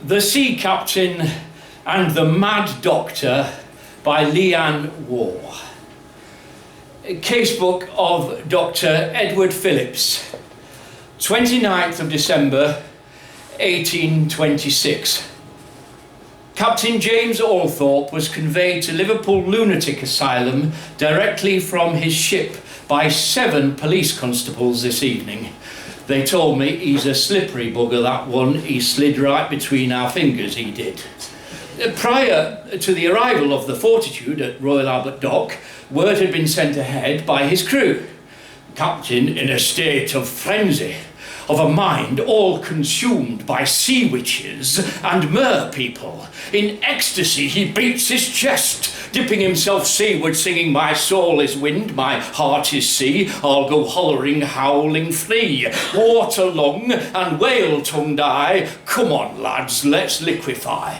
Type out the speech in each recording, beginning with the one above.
The Sea Captain and the Mad Doctor by Lianne Warr. Casebook of Dr. Edward Phillips, 29th of December 1826. Captain James Althorpe was conveyed to Liverpool Lunatic Asylum directly from his ship by 7 police constables this evening. They told me he's a slippery bugger, that one. He slid right between our fingers, he did. Prior to the arrival of the Fortitude at Royal Albert Dock, word had been sent ahead by his crew. Captain in a state of frenzy, of a mind all consumed by sea witches and mer people. In ecstasy he beats his chest, dipping himself seaward, singing, "My soul is wind, my heart is sea, I'll go hollering, howling free. Water-lung and whale-tongued I, come on lads, let's liquefy."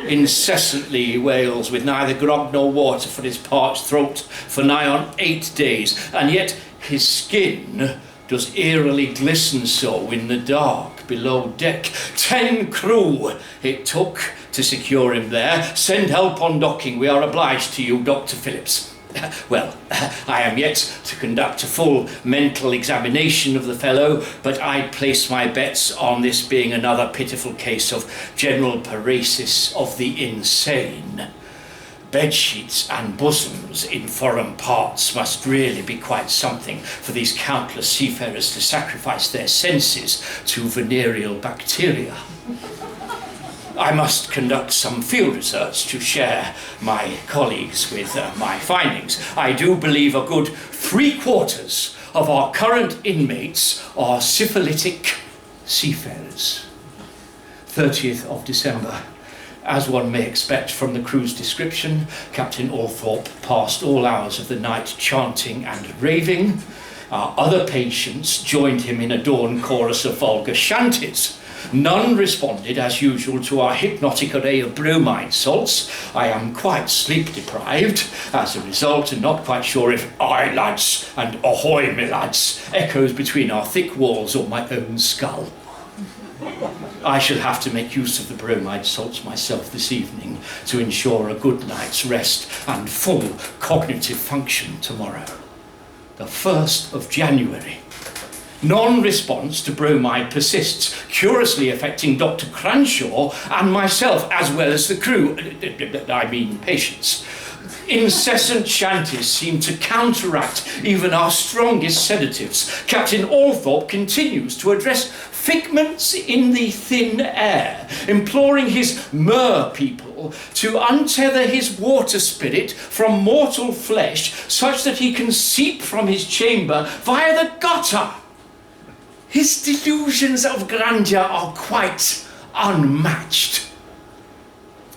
Incessantly he wails, with neither grog nor water for his parched throat for nigh on 8 days, and yet his skin does eerily glisten so in the dark below deck. 10 crew it took to secure him there. Send help on docking. We are obliged to you, Dr. Phillips. Well, I am yet to conduct a full mental examination of the fellow, but I'd place my bets on this being another pitiful case of general paresis of the insane. Bedsheets and bosoms in foreign parts must really be quite something for these countless seafarers to sacrifice their senses to venereal bacteria. I must conduct some field research to share my colleagues with my findings. I do believe a good 3/4 of our current inmates are syphilitic seafarers. 30th of December. As one may expect from the crew's description, Captain Althorpe passed all hours of the night chanting and raving. Our other patients joined him in a dawn chorus of vulgar shanties. None responded, as usual, to our hypnotic array of bromide salts. I am quite sleep deprived as a result, and not quite sure if "Aye lads" and "Ahoy me lads" echoes between our thick walls or my own skull. I shall have to make use of the bromide salts myself this evening to ensure a good night's rest and full cognitive function tomorrow. The 1st of January. Non-response to bromide persists, curiously affecting Dr. Cranshaw and myself, as well as the crew, I mean patients. Incessant shanties seem to counteract even our strongest sedatives. Captain Althorpe continues to address figments in the thin air, imploring his mer people to untether his water spirit from mortal flesh such that he can seep from his chamber via the gutter. His delusions of grandeur are quite unmatched.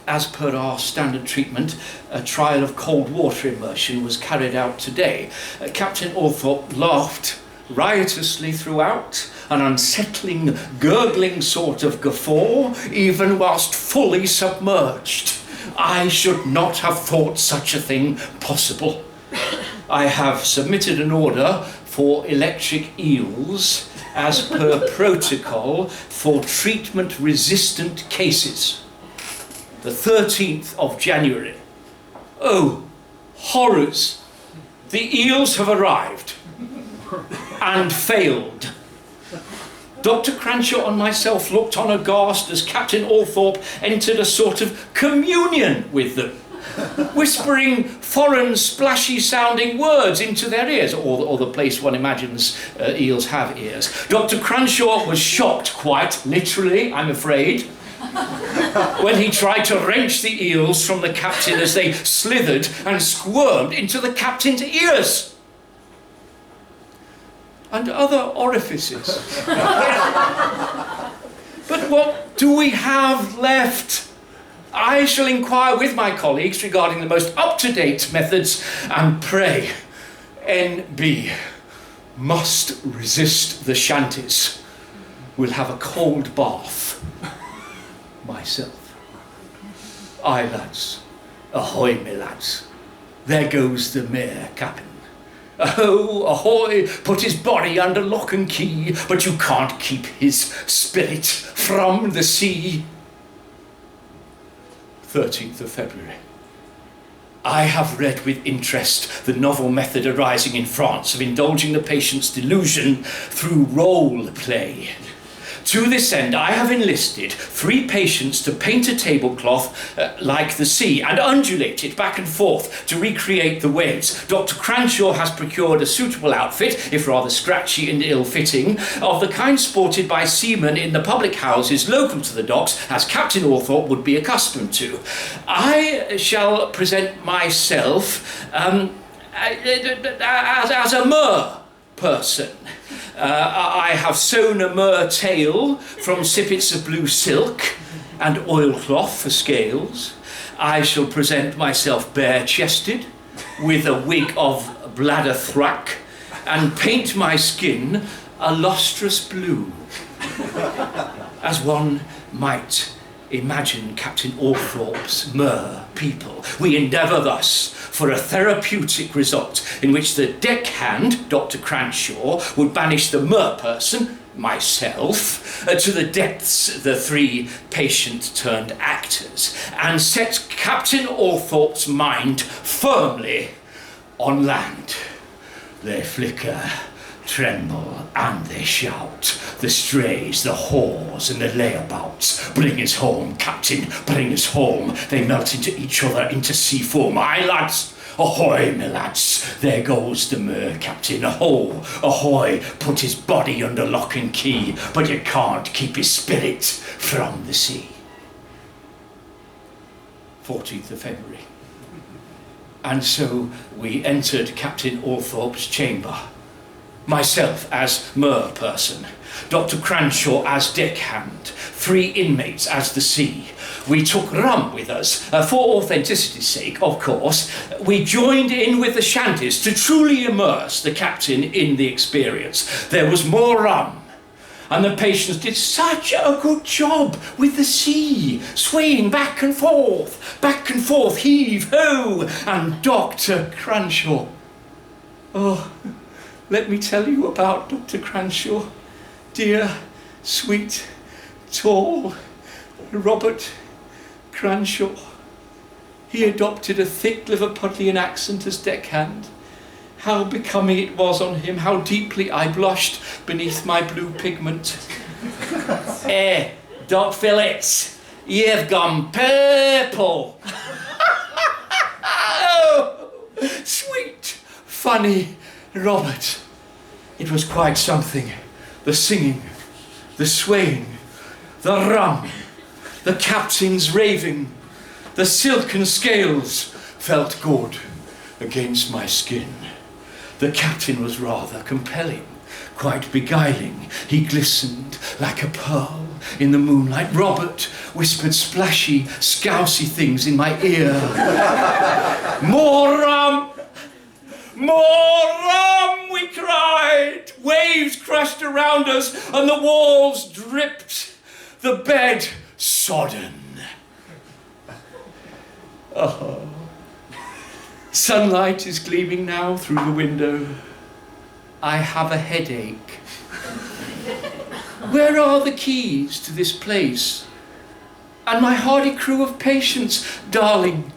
As per our standard treatment, a trial of cold water immersion was carried out today. Captain Althorpe laughed riotously throughout, an unsettling, gurgling sort of guffaw, even whilst fully submerged. I should not have thought such a thing possible. I have submitted an order for electric eels as per protocol for treatment-resistant cases. The 13th of January. Oh, horrors! The eels have arrived and failed. Dr. Cranshaw and myself looked on aghast as Captain Althorpe entered a sort of communion with them, whispering foreign splashy-sounding words into their ears, or the place one imagines eels have ears. Dr. Cranshaw was shocked, quite literally, I'm afraid, when he tried to wrench the eels from the captain as they slithered and squirmed into the captain's ears and other orifices. But what do we have left? I shall inquire with my colleagues regarding the most up-to-date methods and pray, N.B. must resist the shanties. We'll have a cold bath. Myself. Aye lads, ahoy me lads. There goes the mer-captain. Oh, Ahoy put his body under lock and key, but you can't keep his spirit from the sea. 13th of February. I have read with interest the novel method arising in France of indulging the patient's delusion through role play. To this end, I have enlisted 3 patients to paint a tablecloth like the sea and undulate it back and forth to recreate the waves. Dr. Cranshaw has procured a suitable outfit, if rather scratchy and ill-fitting, of the kind sported by seamen in the public houses local to the docks, as Captain Althorpe would be accustomed to. I shall present myself as a mer person. I have sewn a mer tail from sippets of blue silk and oilcloth for scales. I shall present myself bare-chested with a wig of bladder thrack and paint my skin a lustrous blue. As one might imagine Captain Althorpe's mer people, we endeavour thus for a therapeutic result in which the deckhand, Dr. Cranshaw, would banish the mer person, myself, to the depths, the 3 patient-turned-actors, and set Captain Althorpe's mind firmly on land. They flicker, tremble, and they shout. The strays, the whores, and the layabouts. Bring us home, Captain, bring us home. They melt into each other into sea foam. Aye, lads, ahoy, my lads. There goes the mer-captain. Ahoy, put his body under lock and key, but you can't keep his spirit from the sea. 14th of February. And so we entered Captain Althorpe's chamber. Myself as mer person, Dr. Cranshaw as deckhand, 3 inmates as the sea. We took rum with us, for authenticity's sake, of course. We joined in with the shanties to truly immerse the captain in the experience. There was more rum, and the patients did such a good job with the sea, swaying back and forth, heave-ho, and Dr. Cranshaw. Oh, let me tell you about Dr. Cranshaw. Dear, sweet, tall Robert Cranshaw. He adopted a thick Liverpudlian accent as deckhand. How becoming it was on him, how deeply I blushed beneath my blue pigment. Doc Phillips, you've gone purple. Oh, sweet, funny Robert. It was quite something. The singing, the swaying, the rum, the captain's raving, the silken scales felt good against my skin. The captain was rather compelling, quite beguiling. He glistened like a pearl in the moonlight. Robert whispered splashy, scousy things in my ear. More rum! More rum, we cried. Waves crashed around us and the walls dripped, the bed sodden. Oh. Sunlight is gleaming now through the window. I have a headache. Where are the keys to this place? And my hardy crew of patients? Darling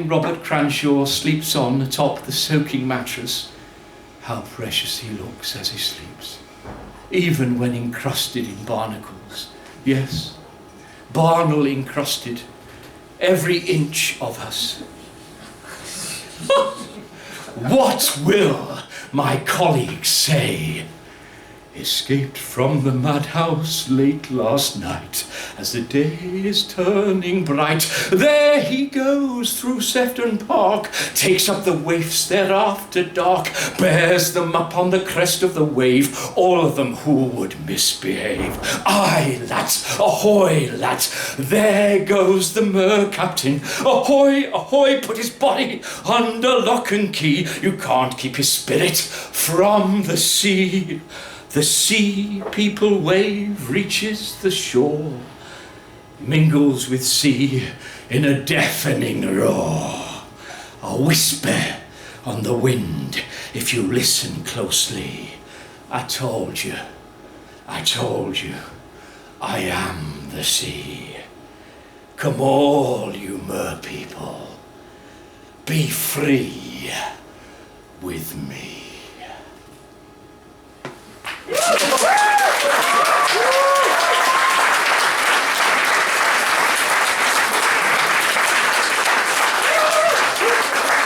Robert Cranshaw sleeps on atop the soaking mattress. How precious he looks as he sleeps, even when encrusted in barnacles. Yes, barnel encrusted, every inch of us. What will my colleagues say? Escaped from the madhouse late last night, as the day is turning bright. There he goes through Sefton Park, takes up the waifs there after dark, bears them up on the crest of the wave, all of them who would misbehave. Aye, lads, ahoy, lads, there goes the mer-captain. Ahoy, ahoy, put his body under lock and key. You can't keep his spirit from the sea. The sea people wave reaches the shore, mingles with sea in a deafening roar. A whisper on the wind if you listen closely. I told you, I am the sea. Come all you mer people, be free with me.